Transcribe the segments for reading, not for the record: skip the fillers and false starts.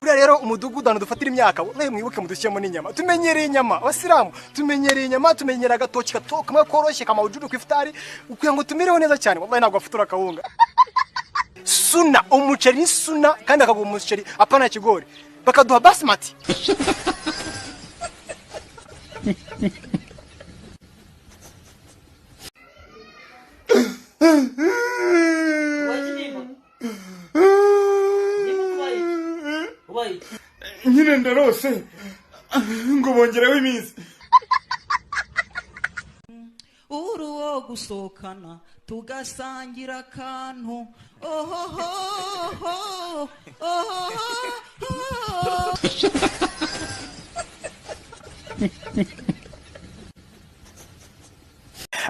buriya rero umudugudu hano dufatira imyaka wallahi mwibuke mudushyemo n'inyama tumenyereye inyama abasilamu tumenyereye inyama tumenyereye agatoki kamwe koroshye kamawujudu ku ifutari ukugira ngo tumireho neza cyane wallahi ntabwo afutura akawunga suna umuceri ni suna kandi akaguha umuceri apana kigori bakaduha basmati nyine ndarose ngo bongereho iminsi uruwo gusohokana tugasangira akantu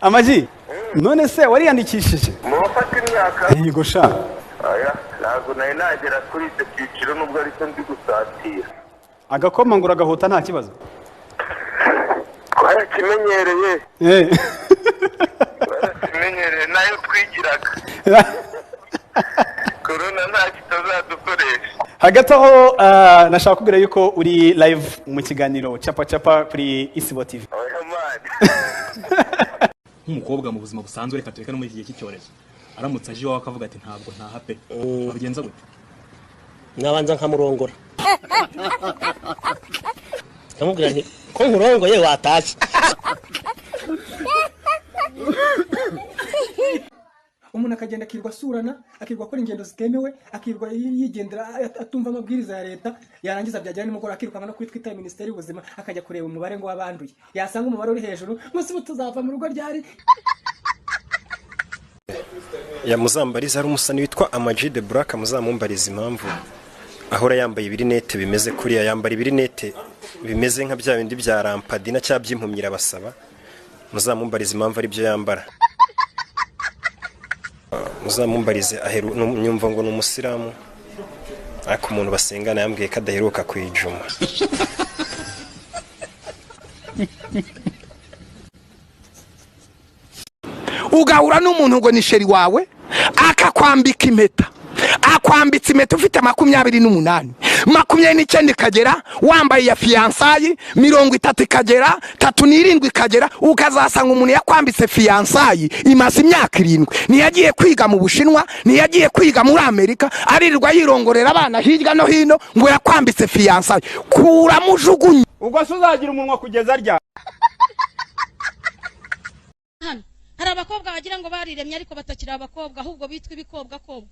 Amaji none se wariyandikishije mufata imyaka yego sha aya ntabwo nari nagera kuri icyo cyiciro nubwo ariko ndi gusatira agakoma ngo uragahuta nta kibazo twarakimenyereye twarakimenyereye nayo twigiraga korona nta kitazadukoresha hagati aho nashaka kubwira yuko uri live mu kiganiro capa capa kuri Isibo TV oya mani nk'umukobwa mu buzima busanzwe reka tureka no muri iki gihe cy'icyorezo aramutse aje iwawe akavuga ati ntabwo ntaha pe wabigenza gute nabanza nkamurongora nkamubwira nti ko nkurongoye watashye umuntu akagenda akirwa asurana akirwa akora ingendo zitemewe akirwa yigendera atumva amabwiriza ya leta yarangiza byagera nimugora akirukanga no kwitwita minisiteri y'ubuzima akajya kureba umubare ngo wabanduye yasanga umubare uri hejuru munsi butuzava mu rugo ryari ya muzambariza ari umusani witwa Amaji de Black muzamumbariza impamvu ahora yambaye ibirinete bimeze kuriya yambara ibirinete bimeze nka bya bindi bya rampadina cya byimpumyira basaba muzamumbariza impamvu ari byo yambara muzamumbarize aheru nyumva ngo n'umusilamu ariko umuntu basengana yambwiye ko adaheruka kwijuma ugahura n'umuntu ngo ni sheri wawe akakwambika impeta akwambitse impeta ufite 28 29 ikagera wambaye ya fiansayi 30 ikagera 37 ikagera ukazasanga umuntu yakwambitse fiansayi imaze imyaka 7 niyagiye kwiga mu Bushinwa niyagiye kwiga muri Amerika aririrwa yirongorera abana hirya no hino ngo yakwambitse fiansayi kura mujugunye ubwo suzagira umunwa kugeza rya hari abakobwa bagira ngo bariremye ariko batakira abakobwa ahubwo bitwa ibikobwa kobwa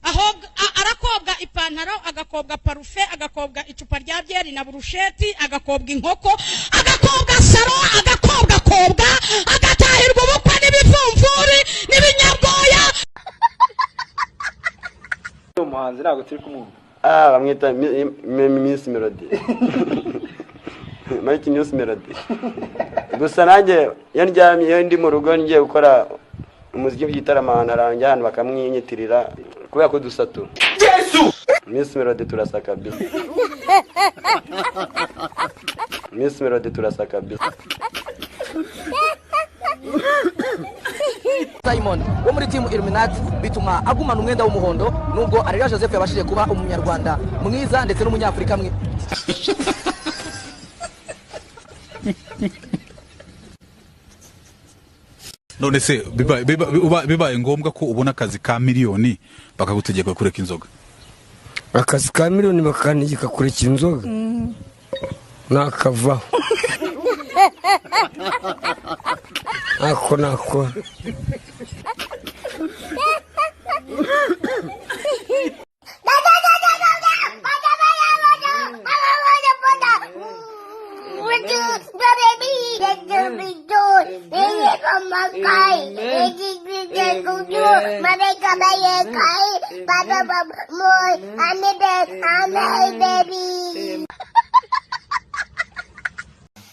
aho arakobwa ipantaro agakobwa parufe agakobwa icupa rya byeri na burusheti agakobwa inkoko agakobwa saro agakobwa kobwa agatahirwa ubukwe n'ibivumvuri n'ibinyabwoya umuhanzi ntabwo turi kumwumva bamwita Miss Melody Mike News Melody gusa nanjye yandyamye iyo ndi mu rugo ngiye gukora umuziki w'igitaramana aranjye hano bakamwinyitirira kubera ko dusatu Yesu Miss Melody turasaka bi Miss Melody turasaka bi Simon wo muri team Illuminati bituma agumana umwenda w'umuhondo nubwo Areruya Joseph yabashije kuba umunyarwanda mwiza ndetse n'umunyafrika mwe none se bibaye ngombwa ko ubona akazi ka miliyoni bakagutegeka kureka inzoga akazi ka miliyoni bakanigika kureka inzoga nakavaho nako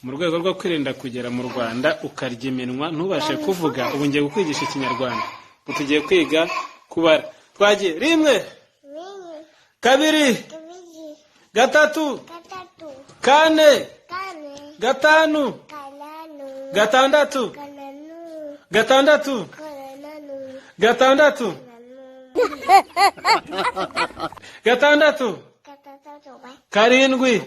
mu rwego rwo kwirinda kugera mu Rwanda ukarya iminwa ntubashe kuvuga ubu ngiye kukwigisha ikinyarwanda tugiye kwiga kubara twagiye 1 2 3 4 5 6 7 6 7 karindwi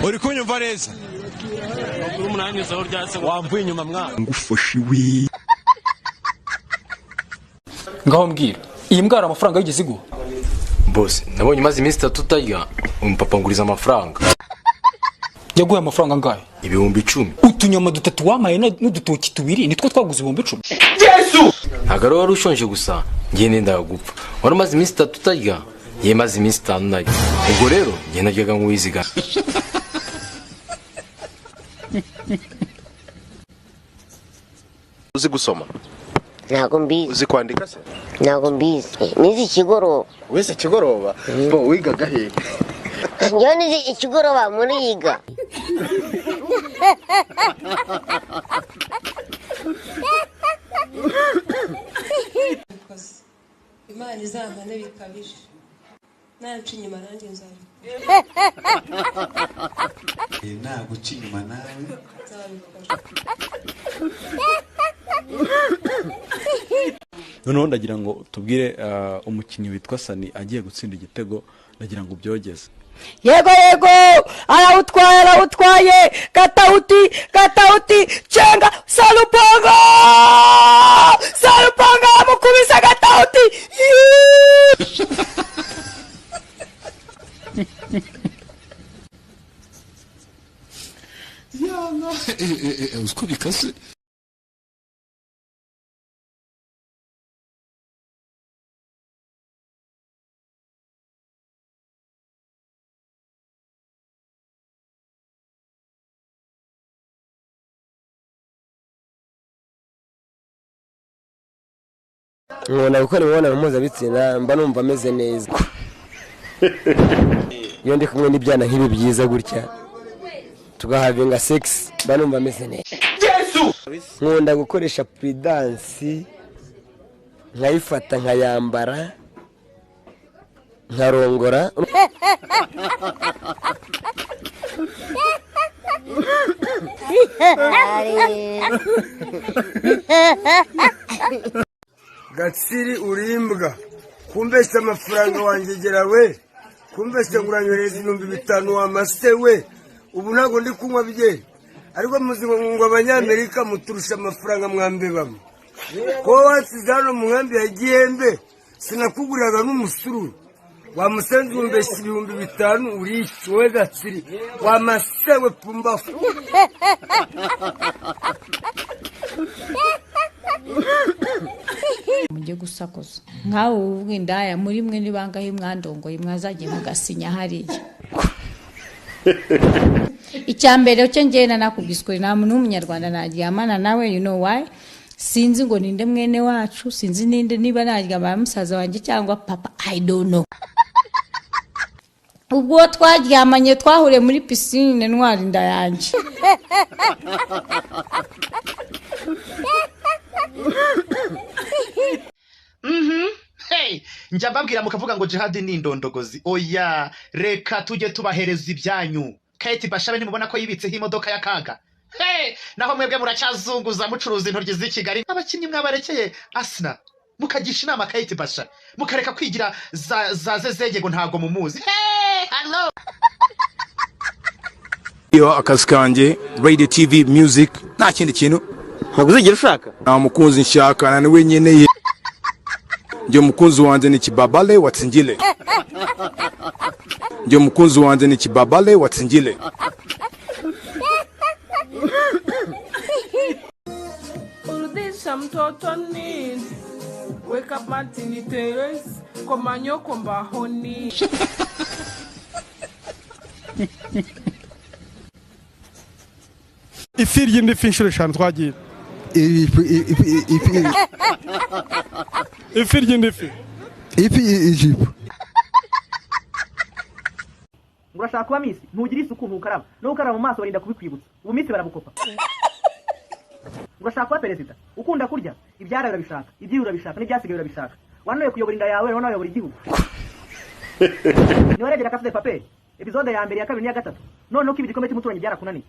uri kunyumva neza wamvuye inyuma mwana ngufashe wi ngaho mbwira iyi mbwara amafaranga yigeze iguha bose nabonye maze iminsi 3 utarya umupapa nguriza amafaranga yaguye amafaranga angahe 10,000 utunyama 3 wamaye n'udutoki 2 nitwo twaguze 10,000 Yesu hagaro wari ushonje gusa ngiye nenda gupfa wari maze iminsi 3 utarya ye maze iminsi 5 nayo ubwo rero ngiye naryaga nk'uwiziga uzi gusoma ntago mbizi uzi kwandika se ntago mbizi nizi ikigoroba wese ikigoroba bo wigaga he njyewe nizi ikigoroba muri yiga Imana izampane bikabije nanca inyuma nanjye nzabikora naguca inyuma nawe noneho ndagira ngo tubwire umukinnyi witwa Sani agiye gutsinda igitego ndagira ngo ubyogeze yego arawutwaye katauti cenga salupanga amukubise katauti yana uziko bikase nkunda gukora imibonano mpuzabitsina mba numva ameze neza iyo ndi kumwe n'ibyana nk'ibi byiza gutya tugahavinga sex mba numva ameze neza nkunda gukoresha puridansi nkayifata nkayambara nkarongora Gatsiri urimbwa kumbesha amafaranga wangegera we kumbesha nguranyohereza 5,000 wamase we ubu ntago ndi kunywa bye ariko muzingo ngo abanyamerika muturusha amafaranga mwambe bamwe ko wasize hano mu nkambi ya Gihembe sinakuguriraga n'umusuru wamusenze umbesha 5,000 urishyuwe Gatsiri wamasewe pumbafu mujye gusakuza nkawe ubwindaya muri mwe nibangahe mwandongoye mwazagiye mugasinya hariya icyambere cyo ngena nakubwiswe nta muntu w'umunyarwanda naryamana nawe you know why sinzi ngo ninde mwene wacu sinzi ninde niba naryamana musaza wanjye cyangwa papa I don't know ubwo twaryamanye twahure muri piscine ntwari inda yanjye Hey, njya mbabwira mukavuga ngo jihad ni indondogozi oya reka tujye tubahereza ibyanyu Kate Bashabe nimubona ko yibitseho imodoka ya kaga hey naho mwebwe muracyazunguza mucuruza intoryi z'i Kigali abakinnyi mwabarekeye Asna mukagisha inama Kate Basha mukareka kwigira za zezege ngo ntago mumuzi hey hello iyo akazi kanjye Radio TV Music nta kindi kintu ntabwo uzigera ushaka nta mukunzi nshaka na niwe nyeneye ndio mukunzi wanjye ni Kibabale Watsingile ndio mukunzi wanjye ni Kibabale Watsingile Urudisha mtoto nini wake up Martin Terrace komanyo kombahoni ifi ry'indi fi inshuro 5 twagiye ifi ry'indi fi ijipo urashaka kuba misi ntugira isuku ntukaraba no gukaraba mu maso barinda kubikwibutsa ubu misi barabukopa urashaka kuba perezida ukunda kurya ibyara birabishaka ibyiru birabishaka n'ibyasigaye birabishaka wanoye kuyobora inda yawe wanoye kuyobora igihugu ni waregera kafite papel episode ya mbere ya kabiri n'iya gatatu none uko ibikombe cy'umuturanyi byarakunaniye